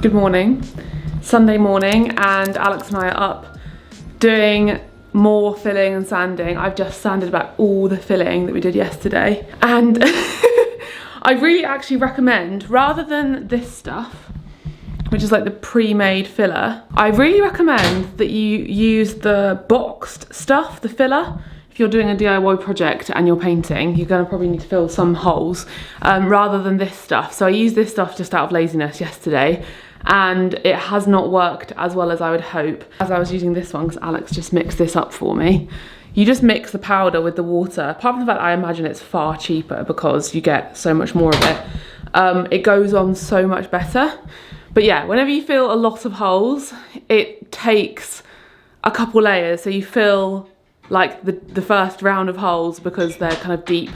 Good morning. Sunday morning, and Alex and I are up doing more filling and sanding. I've just sanded back all the filling that we did yesterday, and I really actually recommend, rather than this stuff, which is like the pre-made filler, I really recommend that you use the boxed stuff, the filler. If you're doing a DIY project and you're painting, you're gonna probably need to fill some holes rather than this stuff. So I used this stuff just out of laziness yesterday, and it has not worked as well as I would hope. As I was using this one, because Alex just mixed this up for me, you just mix the powder with the water. Apart from the fact that I imagine it's far cheaper because you get so much more of it, it goes on so much better. But yeah, whenever you fill a lot of holes, it takes a couple layers. So you fill like the first round of holes because they're kind of deep,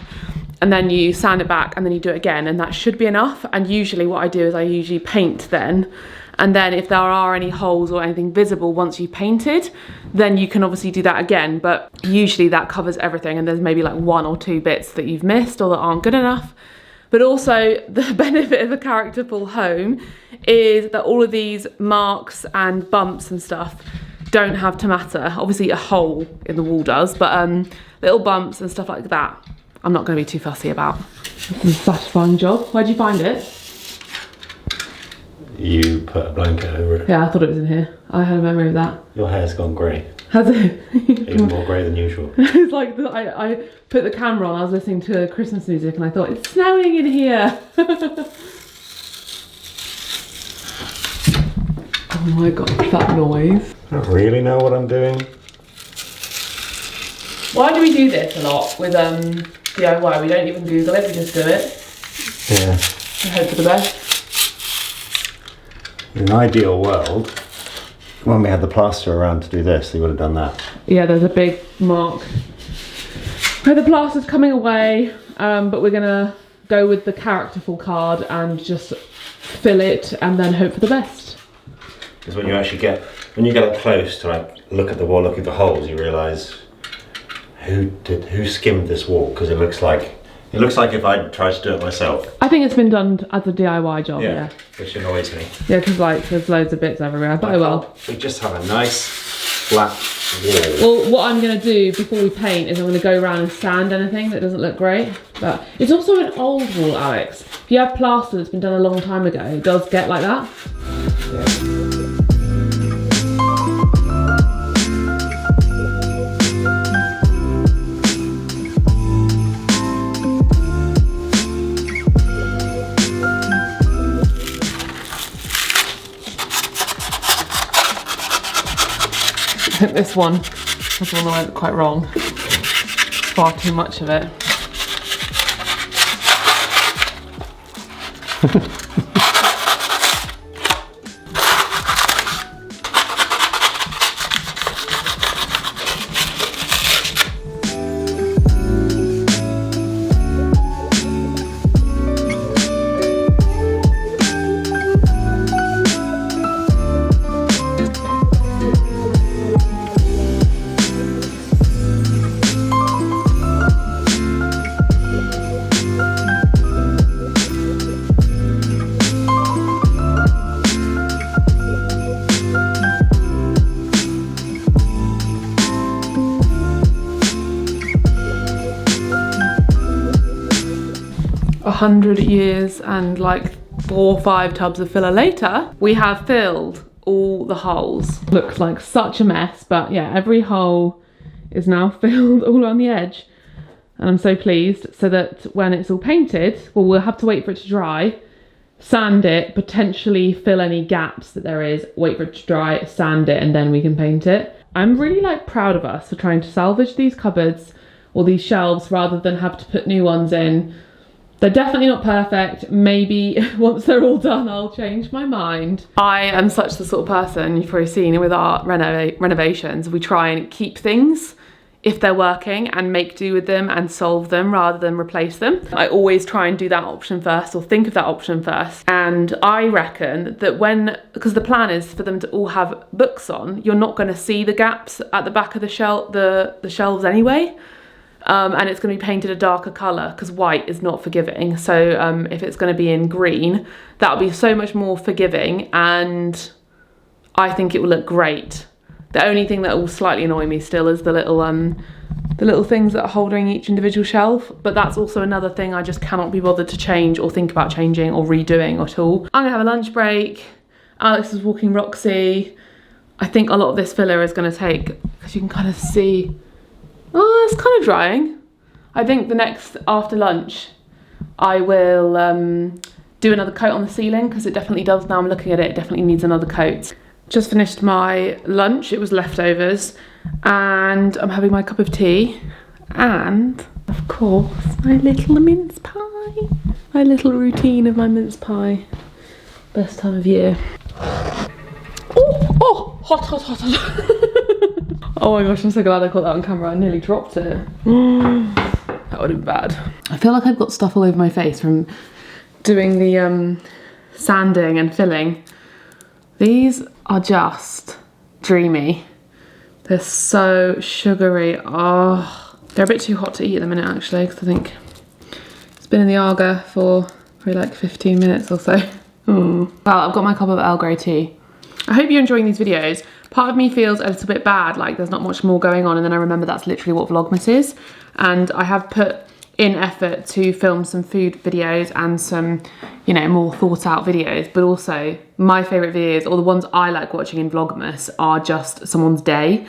and then you sand it back, and then you do it again, and that should be enough. And usually what I do is I usually paint then, and then if there are any holes or anything visible once you've painted, then you can obviously do that again, but usually that covers everything, and there's maybe like 1 or 2 bits that you've missed or that aren't good enough. But also the benefit of a characterful home is that all of these marks and bumps and stuff don't have to matter. Obviously a hole in the wall does, but little bumps and stuff like that, I'm not going to be too fussy about. This is a satisfying job. Where'd you find it? You put a blanket over it. Yeah, I thought it was in here. I had a memory of that. Your hair's gone grey. Has it? Even more grey than usual. It's like I put the camera on, I was listening to Christmas music, and I thought, it's snowing in here. Oh my god, that noise. I don't really know what I'm doing. Why do we do this a lot with DIY? We don't even Google it, we just do it. Yeah. I hope for the best. In an ideal world, when we had the plaster around to do this, they would have done that. Yeah, there's a big mark where the plaster's coming away, but we're gonna go with the characterful card and just fill it and then hope for the best. Because when you actually get up close to like look at the wall, look at the holes, you realise who skimmed this wall, because it looks like if I tried to do it myself. I think it's been done as a DIY job, yeah. Which annoys me. Yeah, because like there's loads of bits everywhere, but oh well. We just have a nice flat wall. Well, what I'm going to do before we paint is I'm going to go around and sand anything that doesn't look great. But it's also an old wall, Alex. If you have plaster that's been done a long time ago, it does get like that. Yeah. I think this one was the one that went quite wrong. Far too much of it. A 100 years and like 4 or 5 tubs of filler later, we have filled all the holes. Looks like such a mess, but yeah, every hole is now filled all around the edge, and I'm so pleased. So that when it's all painted, well, we'll have to wait for it to dry, sand it, potentially fill any gaps that there is, wait for it to dry, sand it, and then we can paint it. I'm really like proud of us for trying to salvage these cupboards or these shelves rather than have to put new ones in. They're definitely not perfect. Maybe once they're all done, I'll change my mind. I am such the sort of person, you've probably seen with our renovations, we try and keep things if they're working and make do with them and solve them rather than replace them. I always try and do that option first, or think of that option first. And I reckon that because the plan is for them to all have books on, you're not going to see the gaps at the back of the shelves anyway. And it's going to be painted a darker colour because white is not forgiving. So if it's going to be in green, that'll be so much more forgiving, and I think it will look great. The only thing that will slightly annoy me still is the little things that are holding each individual shelf, but that's also another thing I just cannot be bothered to change or think about changing or redoing at all. I'm gonna have a lunch break. Alex is walking Roxy. I think a lot of this filler is gonna take, because you can kind of see, oh, it's kind of drying. I think the next, after lunch, I will do another coat on the ceiling, because it definitely does, now I'm looking at it, it definitely needs another coat. Just finished my lunch, it was leftovers, and I'm having my cup of tea, and of course my little mince pie. My little routine of my mince pie. Best time of year. Oh, hot, hot, hot, hot. Oh my gosh, I'm so glad I caught that on camera, I nearly dropped it. That would have been bad. I feel like I've got stuff all over my face from doing the sanding and filling. These are just dreamy. They're so sugary. Oh, they're a bit too hot to eat at the minute actually, because I think it's been in the Arga for probably like 15 minutes or so. Well, I've got my cup of Earl Grey tea. I hope you're enjoying these videos. Part of me feels a little bit bad, like there's not much more going on, and then I remember that's literally what Vlogmas is. And I have put in effort to film some food videos and some, you know, more thought out videos, but also my favourite videos, or the ones I like watching in Vlogmas, are just someone's day.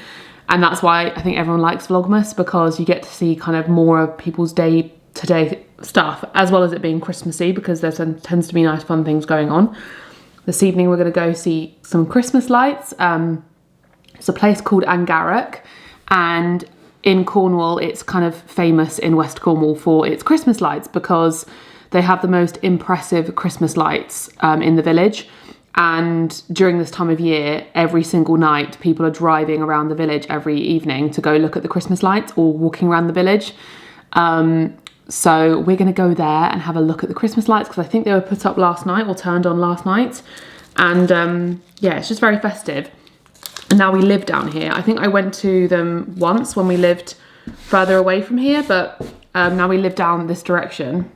And that's why I think everyone likes Vlogmas, because you get to see kind of more of people's day-to-day stuff, as well as it being Christmassy, because there tends to be nice fun things going on. This evening we're going to go see some Christmas lights. It's a place called Angaric, and in Cornwall, it's kind of famous in West Cornwall for its Christmas lights, because they have the most impressive Christmas lights in the village. And during this time of year, every single night, people are driving around the village every evening to go look at the Christmas lights, or walking around the village. So we're going to go there and have a look at the Christmas lights, because I think they were put up last night or turned on last night. And yeah, it's just very festive. And now we live down here. I think I went to them once when we lived further away from here, but now we live down this direction.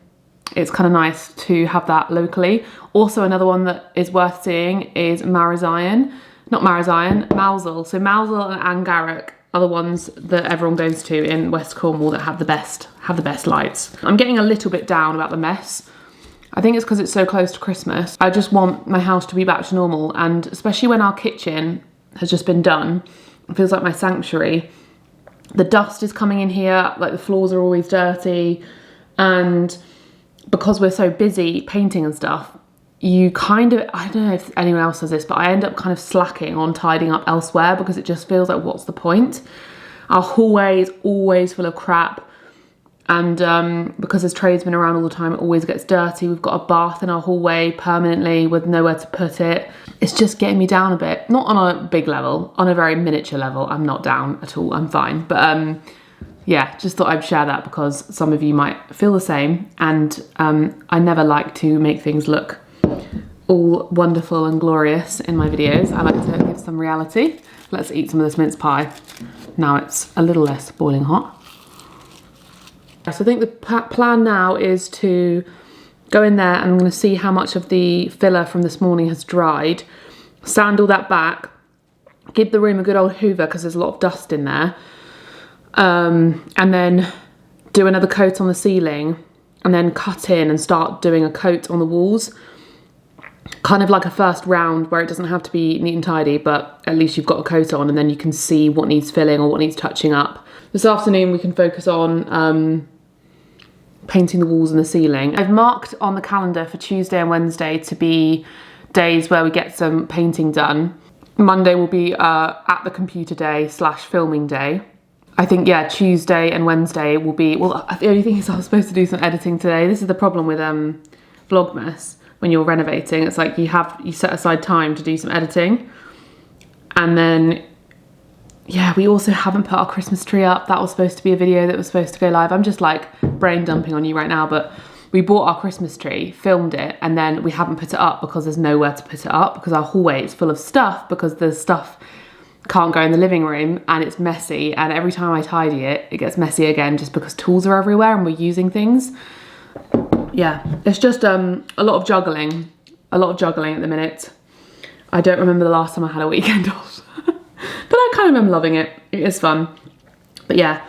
It's kind of nice to have that locally. Also, another one that is worth seeing is Mauzell. So Mauzell and Angaric are the ones that everyone goes to in West Cornwall that have the best lights. I'm getting a little bit down about the mess. I think it's because it's so close to Christmas. I just want my house to be back to normal, and especially when our kitchen has just been done, it feels like my sanctuary. The dust is coming in here, like the floors are always dirty, and because we're so busy painting and stuff, you kind of, I don't know if anyone else does this, but I end up kind of slacking on tidying up elsewhere, because it just feels like, what's the point? Our hallway is always full of crap, and because this tray's been around all the time, it always gets dirty. We've got a bath in our hallway permanently with nowhere to put it. It's just getting me down a bit. Not on a big level, on a very miniature level. I'm not down at all, I'm fine. But yeah, just thought I'd share that, because some of you might feel the same. And I never like to make things look all wonderful and glorious in my videos. I like to give some reality. Let's eat some of this mince pie. Now it's a little less boiling hot. So I think the plan now is to go in there, and I'm going to see how much of the filler from this morning has dried, sand all that back, give the room a good old hoover because there's a lot of dust in there, and then do another coat on the ceiling, and then cut in and start doing a coat on the walls. Kind of like a first round where it doesn't have to be neat and tidy, but at least you've got a coat on, and then you can see what needs filling or what needs touching up. This afternoon we can focus on painting the walls and the ceiling. I've marked on the calendar for Tuesday and Wednesday to be days where we get some painting done. Monday will be at the computer day / filming day. I think, yeah, Tuesday and Wednesday will be, well, the only thing is I was supposed to do some editing today. This is the problem with Vlogmas. When you're renovating, it's like you set aside time to do some editing, and then yeah, we also haven't put our Christmas tree up. That was supposed to be a video that was supposed to go live. I'm just like brain dumping on you right now, but we bought our Christmas tree, filmed it, and then we haven't put it up because there's nowhere to put it up, because our hallway is full of stuff, because the stuff can't go in the living room and it's messy, and every time I tidy it, it gets messy again just because tools are everywhere and we're using things. Yeah, it's just a lot of juggling at the minute. I don't remember the last time I had a weekend off, but I kind of am loving it. It is fun. But yeah,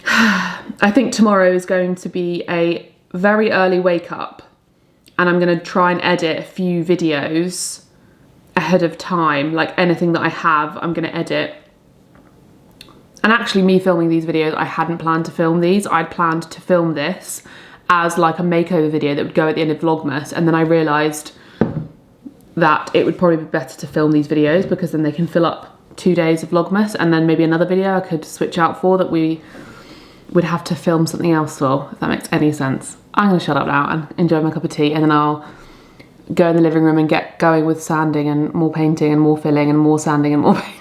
I think tomorrow is going to be a very early wake up, and I'm going to try and edit a few videos ahead of time. Like anything that I have, I'm going to edit. And actually, me filming these videos, I hadn't planned to film these. I'd planned to film this as like a makeover video that would go at the end of Vlogmas, and then I realised that it would probably be better to film these videos because then they can fill up 2 days of Vlogmas, and then maybe another video I could switch out for that we would have to film something else for, if that makes any sense. I'm gonna shut up now and enjoy my cup of tea, and then I'll go in the living room and get going with sanding and more painting and more filling and more sanding and more painting.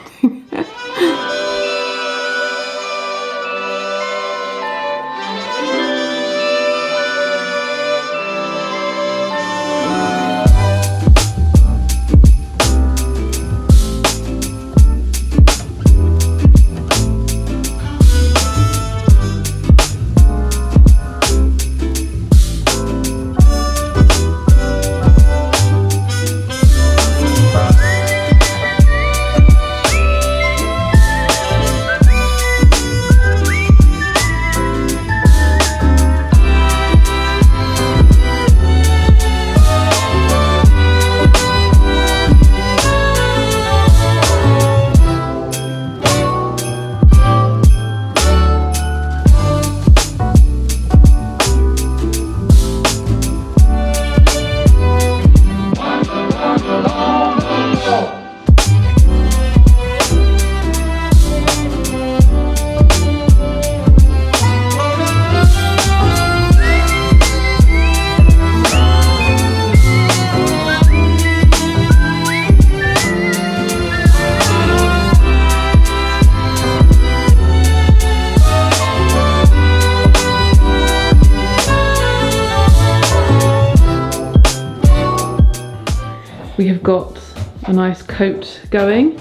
We have got a nice coat going,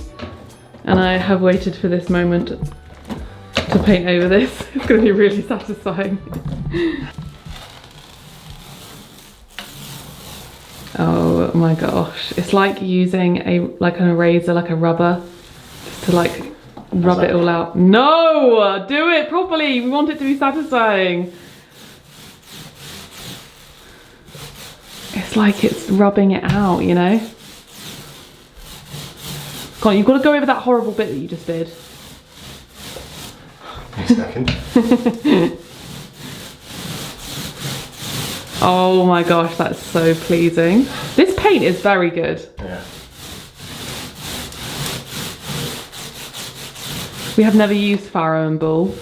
and I have waited for this moment to paint over this. It's going to be really satisfying. Oh my gosh, it's like using an eraser, like a rubber, just to like rub it all out. No, do it properly. We want it to be satisfying. It's like it's rubbing it out, you know? Come on, you've got to go over that horrible bit that you just did. A second. Oh my gosh, that's so pleasing. This paint is very good. Yeah. We have never used Farrow and Bull.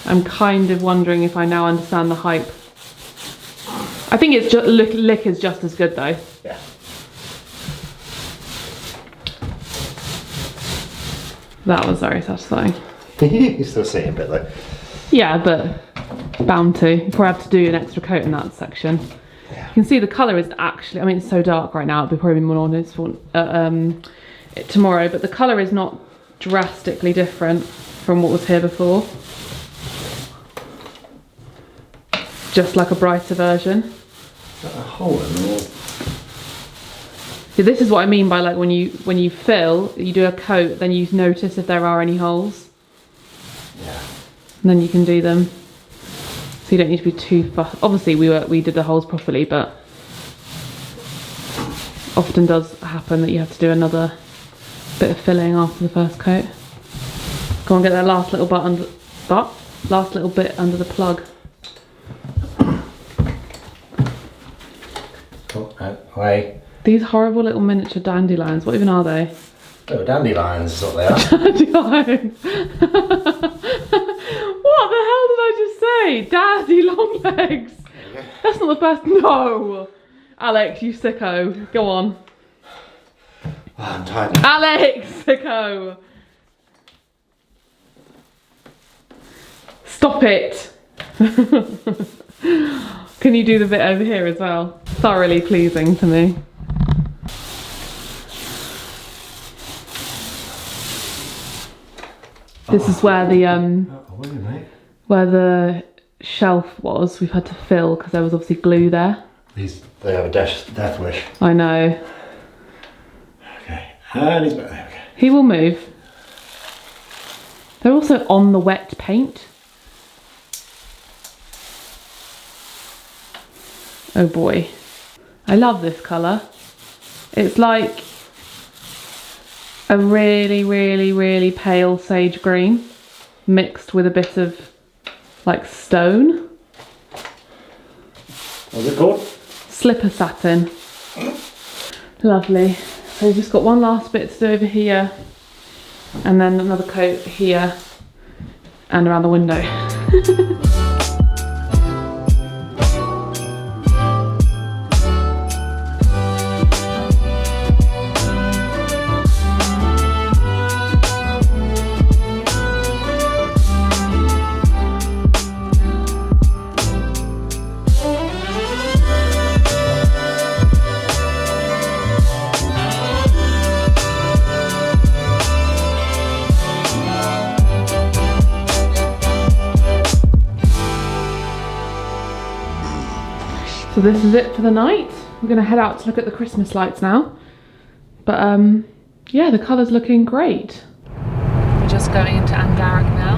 I'm kind of wondering if I now understand the hype. I think it's just lick is just as good though. Yeah. That was very satisfying. You still see a bit though. Yeah, but bound to. You probably have to do an extra coat in that section. Yeah. You can see the colour is actually, I mean, it's so dark right now, it'll be probably more noticeable tomorrow, but the colour is not drastically different from what was here before. Just like a brighter version. A hole in the wall. Yeah, this is what I mean by like when you fill, you do a coat, then you notice if there are any holes. Yeah. And then you can do them. So you don't need to be too fussed. Obviously we did the holes properly, but often does happen that you have to do another bit of filling after the first coat. Go on, get that last little bit under the plug. Oh, away. These horrible little miniature dandelions, what even are they? Oh, dandelions is what they are. Dandelions! What the hell did I just say? Daddy long legs! That's not the first. No! Alex, you sicko. Go on. Oh, I'm tired. Alex, sicko! Stop it! Can you do the bit over here as well? Thoroughly pleasing to me. This is where the Wait, mate. where the shelf was. We've had to fill because there was obviously glue there. They have a death wish. I know. Okay, and he's back there. Okay. He will move. They're also on the wet paint. Oh boy. I love this colour. It's like a really, really, really pale sage green mixed with a bit of like stone. What's it called? Slipper satin. Lovely. So we've just got one last bit to do over here and then another coat here and around the window. So this is it for the night. We're gonna head out to look at the Christmas lights now. But yeah, the colour's looking great. We're just going into Angaric now.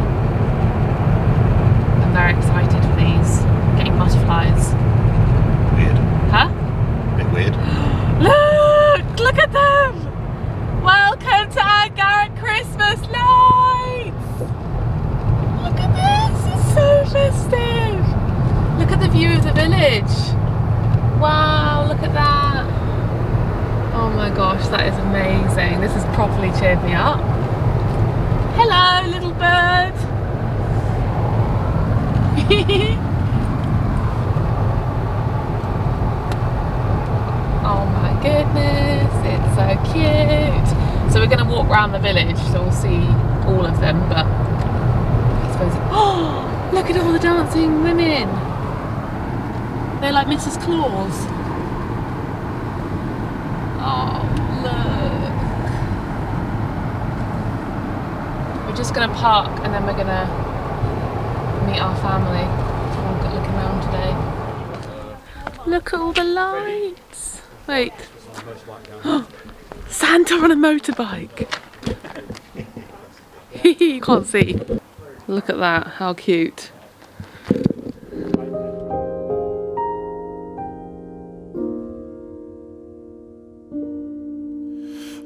I'm very excited for these. Getting butterflies. Weird. Huh? Bit weird. Look at them! Welcome to Angaric Christmas lights! Look at this, it's so festive! Look at the view of the village. Wow, look at that. Oh my gosh, that is amazing. This has properly cheered me up. Hello, little bird. Oh my goodness, it's so cute. So we're going to walk around the village, so we'll see all of them, but I suppose... Oh, look at all the dancing women. They're like Mrs. Claus. Oh, look. We're just going to park and then we're going to meet our family. We're looking around today. Look at all the lights. Wait. Santa on a motorbike. You can't see. Look at that, how cute.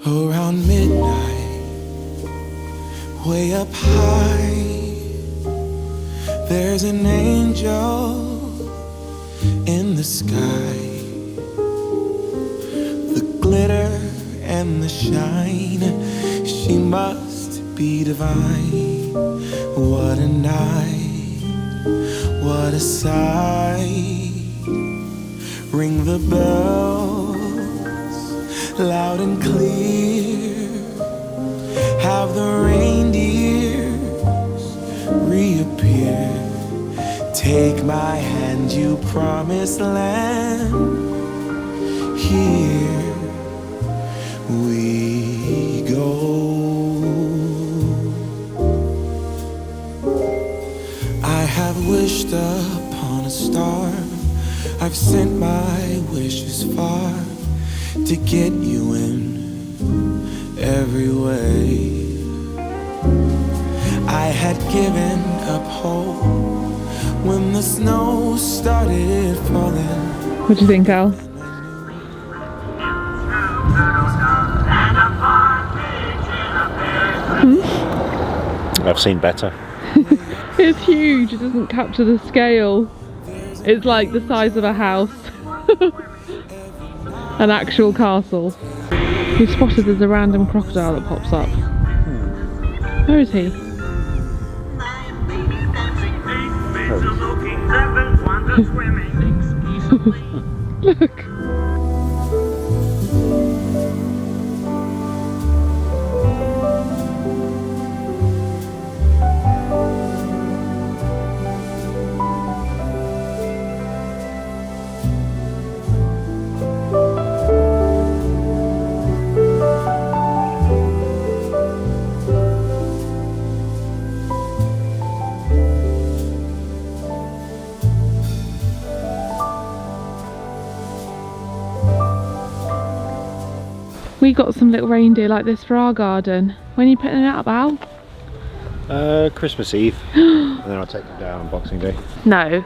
Around midnight, way up high, there's an angel in the sky. The glitter and the shine, she must be divine. What a night, what a sight. Ring the bells loud and clear, have the reindeers reappear. Take my hand, you promised land. Here we go. I have wished upon a star, I've sent my wishes far to get you in every way. I had given up hope when the snow started falling. What do you think, Al? I've seen better. It's huge, it doesn't capture the scale. It's like the size of a house. An actual castle. We've spotted there's a random crocodile that pops up. Where is he? Look. We got some little reindeer like this for our garden. When are you putting it up, Al? Christmas Eve. And then I'll take them down on Boxing Day. No,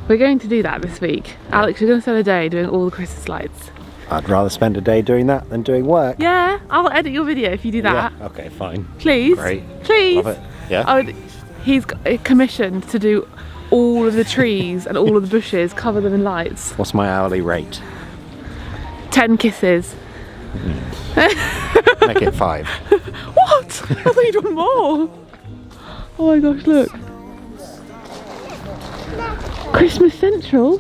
we're going to do that this week. Alex, you're going to spend a day doing all the Christmas lights. I'd rather spend a day doing that than doing work. Yeah, I'll edit your video if you do that. Yeah, okay, fine. Please. Great. Please. Love it. Yeah. He's commissioned to do all of the trees and all of the bushes, cover them in lights. What's my hourly rate? 10 kisses. Make it 5. What? I thought you'd want more. Oh my gosh, look. Christmas Central?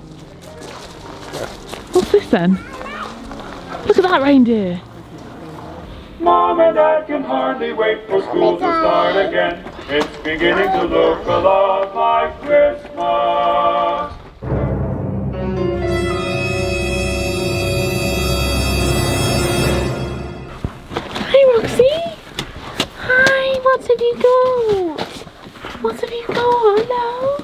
What's this then? Look at that reindeer. Mom and Dad can hardly wait for school to start again. It's beginning to look a lot like Christmas. Hi, Roxy. Hi, what have you got? What have you got? Hello?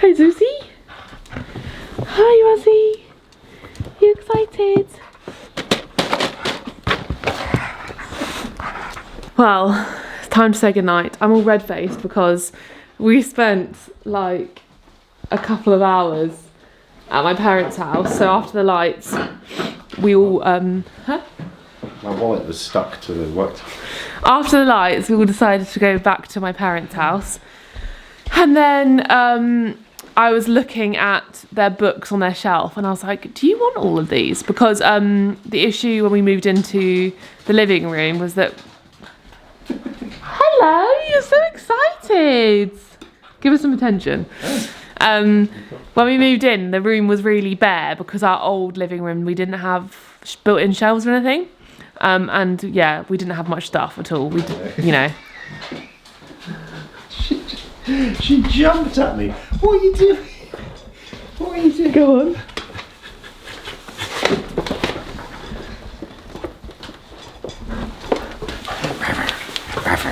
Hi, Susie. Hi, Rosie. You excited? Well, it's time to say goodnight. I'm all red-faced because we spent like a couple of hours at my parents' house. So after the lights, we all My wallet was stuck to the work. After the lights, we all decided to go back to my parents' house. And then I was looking at their books on their shelf and I was like, do you want all of these? Because the issue when we moved into the living room was that... Hello, you're so excited. Give us some attention. When we moved in, the room was really bare because our old living room, we didn't have built-in shelves or anything. And yeah, we didn't have much stuff at all. We, you know. She jumped at me. What are you doing? What are you doing? Go on.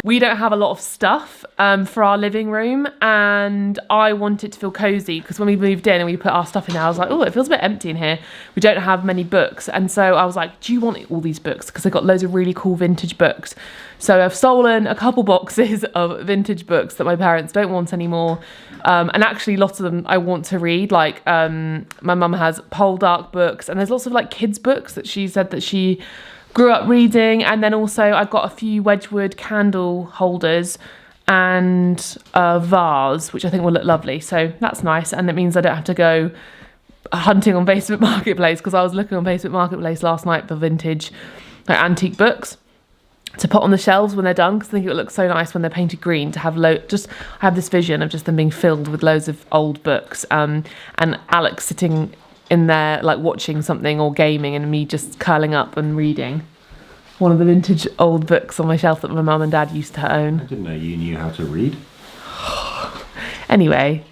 We don't have a lot of stuff for our living room, and I want it to feel cozy because when we moved in and we put our stuff in there, I was like, oh, it feels a bit empty in here. We don't have many books, and so I was like, do you want all these books? Because they've got loads of really cool vintage books. So I've stolen a couple boxes of vintage books that my parents don't want anymore, and actually lots of them I want to read. Like my mum has Poldark books, and there's lots of like kids books that she said that she grew up reading. And then also I've got a few Wedgwood candle holders and a vase, which I think will look lovely. So that's nice, and it means I don't have to go hunting on Facebook Marketplace, because I was looking on Facebook Marketplace last night for vintage like antique books to put on the shelves when they're done, because I think it would look so nice when they're painted green to have I have this vision of just them being filled with loads of old books, and Alex sitting in there like watching something or gaming, and me just curling up and reading one of the vintage old books on my shelf that my mum and dad used to own. I didn't know you knew how to read. Anyway,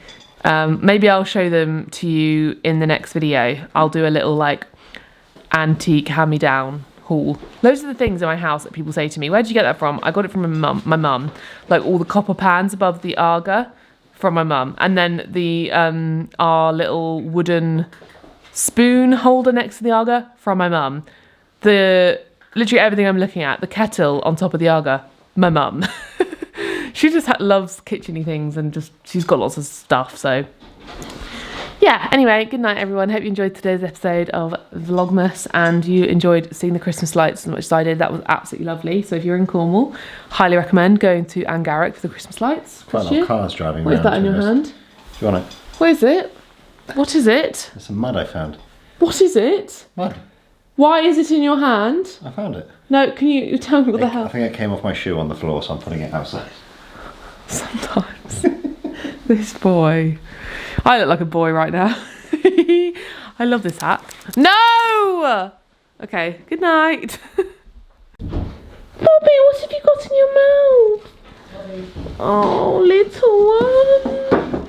maybe I'll show them to you in the next video. I'll do a little like antique hand-me-down haul. Those are the things in my house that people say to me, where'd you get that from? I got it from my mum. Like all the copper pans above the Aga from my mum, and then the our little wooden spoon holder next to the Aga from my mum. Literally everything I'm looking at, the kettle on top of the Aga, my mum. She just loves kitchen-y things, and she's got lots of stuff, so yeah. Anyway, good night everyone. Hope you enjoyed today's episode of Vlogmas and you enjoyed seeing the Christmas lights as much as I did. That was absolutely lovely. So if you're in Cornwall, highly recommend going to Angarrick for the Christmas lights. Quite a lot of cars driving around. What is that in your hand? Do you want it? What is it? What is it? There's some mud I found. What is it? Mud. Why is it in your hand? I found it. No, can you tell me what the hell? I think it came off my shoe on the floor, so I'm putting it outside. Sometimes. This boy. I look like a boy right now. I love this hat. No! Okay, good night. Bobby, what have you got in your mouth? Oh, little one.